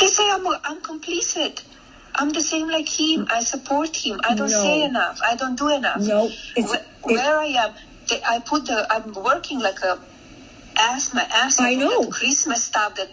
They say I'm complicit. I'm the same like him. I support him. I don't say enough. I don't do enough. No, where I am, I'm working like my ass off. I know. That Christmas stuff that,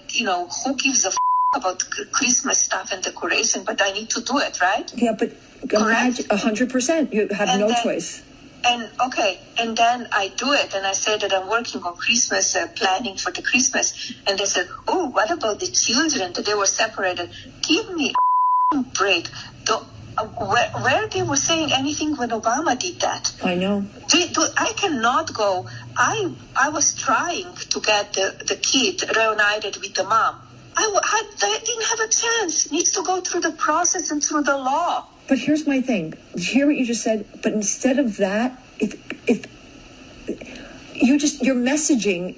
who gives a about Christmas stuff and decoration, but I need to do it, right? Yeah, but imagine 100%. You have no choice. And then I do it, and I say that I'm working on Christmas, planning for the Christmas, and they said, oh, what about the children, that they were separated? Give me a break. Where they were saying anything when Obama did that? I know. I cannot go. I was trying to get the kid reunited with the mom. I didn't have a chance. It needs to go through the process and through the law. But here's my thing. Hear what you just said. But instead of that, if your messaging,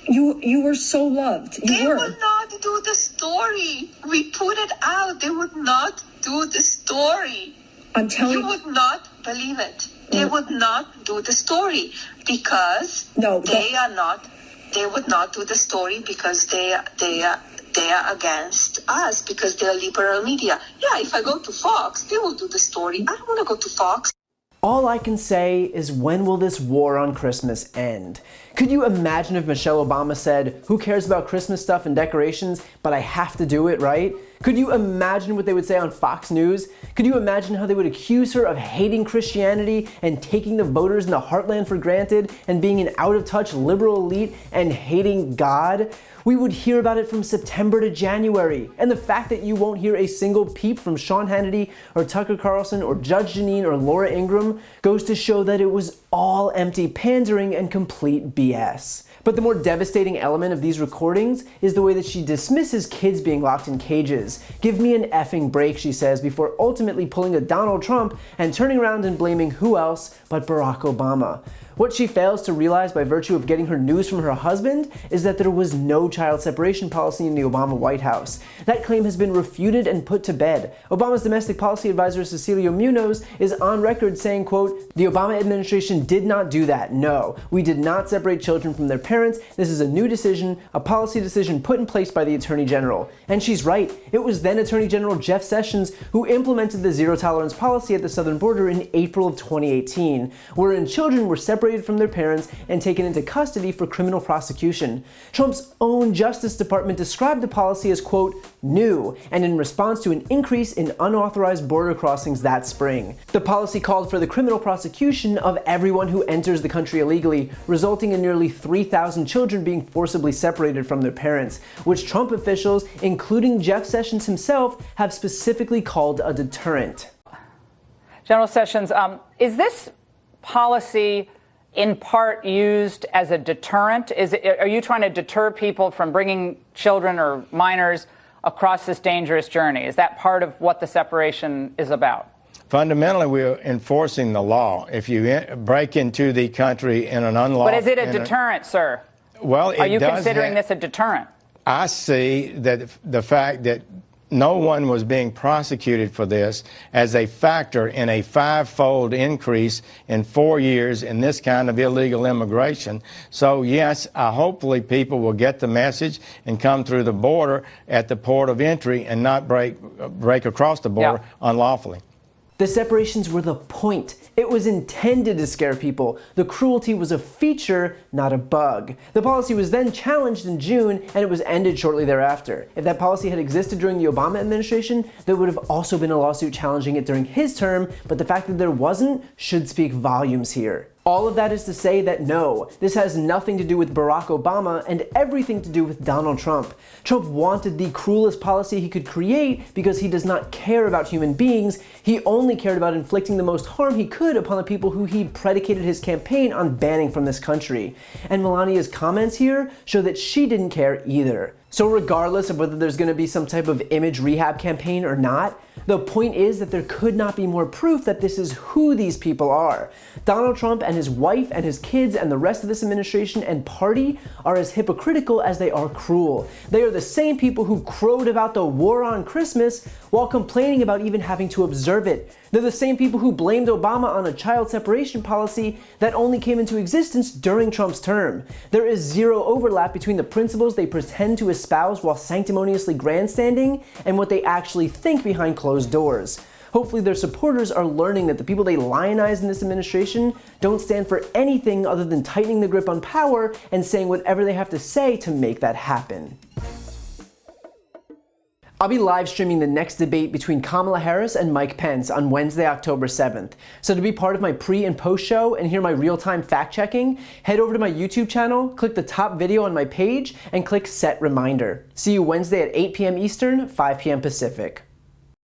you were so loved. They would not do the story. We put it out. They would not do the story. I'm telling you. You would not believe it. They would not do the story because they would not do the story because they are against us, because they're liberal media. Yeah, if I go to Fox, they will do the story. I don't want to go to Fox. All I can say is, when will this war on Christmas end? Could you imagine if Michelle Obama said, who cares about Christmas stuff and decorations, but I have to do it, right? Could you imagine what they would say on Fox News? Could you imagine how they would accuse her of hating Christianity and taking the voters in the heartland for granted and being an out-of-touch liberal elite and hating God? We would hear about it from September to January. And the fact that you won't hear a single peep from Sean Hannity or Tucker Carlson or Judge Jeanine or Laura Ingraham goes to show that it was all empty pandering and complete BS. But the more devastating element of these recordings is the way that she dismisses kids being locked in cages. Give me an effing break, she says, before ultimately pulling a Donald Trump and turning around and blaming who else but Barack Obama. What she fails to realize by virtue of getting her news from her husband is that there was no child separation policy in the Obama White House. That claim has been refuted and put to bed. Obama's domestic policy advisor Cecilio Munoz is on record saying, quote, "The Obama administration did not do that. No, we did not separate children from their parents. This is a new decision, a policy decision put in place by the Attorney General." And she's right. It was then Attorney General Jeff Sessions who implemented the zero tolerance policy at the southern border in April of 2018, wherein children were separated from their parents and taken into custody for criminal prosecution. Trump's own Justice Department described the policy as, quote, "new," and in response to an increase in unauthorized border crossings that spring. The policy called for the criminal prosecution of everyone who enters the country illegally, resulting in nearly 3,000 children being forcibly separated from their parents, which Trump officials, including Jeff Sessions himself, have specifically called a deterrent. General Sessions, is this policy in part used as a deterrent? Are you trying to deter people from bringing children or minors across this dangerous journey? Is that part of what the separation is about? Fundamentally, we're enforcing the law. If you break into the country in an unlawful... But is it a deterrent, sir? Well, are you considering this a deterrent? I see that the fact that no one was being prosecuted for this as a factor in a 5-fold increase in 4 years in this kind of illegal immigration. So, yes, hopefully people will get the message and come through the border at the port of entry and not break across the border unlawfully. The separations were the point. It was intended to scare people. The cruelty was a feature, not a bug. The policy was then challenged in June, and it was ended shortly thereafter. If that policy had existed during the Obama administration, there would have also been a lawsuit challenging it during his term, but the fact that there wasn't should speak volumes here. All of that is to say that no, this has nothing to do with Barack Obama and everything to do with Donald Trump. Trump wanted the cruelest policy he could create because he does not care about human beings. He only cared about inflicting the most harm he could upon the people who he predicated his campaign on banning from this country. And Melania's comments here show that she didn't care either. So regardless of whether there's going to be some type of image rehab campaign or not, The point is that there could not be more proof that this is who these people are. Donald Trump and his wife and his kids and the rest of this administration and party are as hypocritical as they are cruel. They are the same people who crowed about the war on Christmas while complaining about even having to observe it. They're the same people who blamed Obama on a child separation policy that only came into existence during Trump's term. There is zero overlap between the principles they pretend to espouse while sanctimoniously grandstanding and what they actually think behind closed doors. Hopefully their supporters are learning that the people they lionize in this administration don't stand for anything other than tightening the grip on power and saying whatever they have to say to make that happen. I'll be live streaming the next debate between Kamala Harris and Mike Pence on Wednesday, October 7th. So to be part of my pre and post show and hear my real-time fact checking, head over to my YouTube channel, click the top video on my page, and click Set Reminder. See you Wednesday at 8 p.m. Eastern, 5 p.m. Pacific.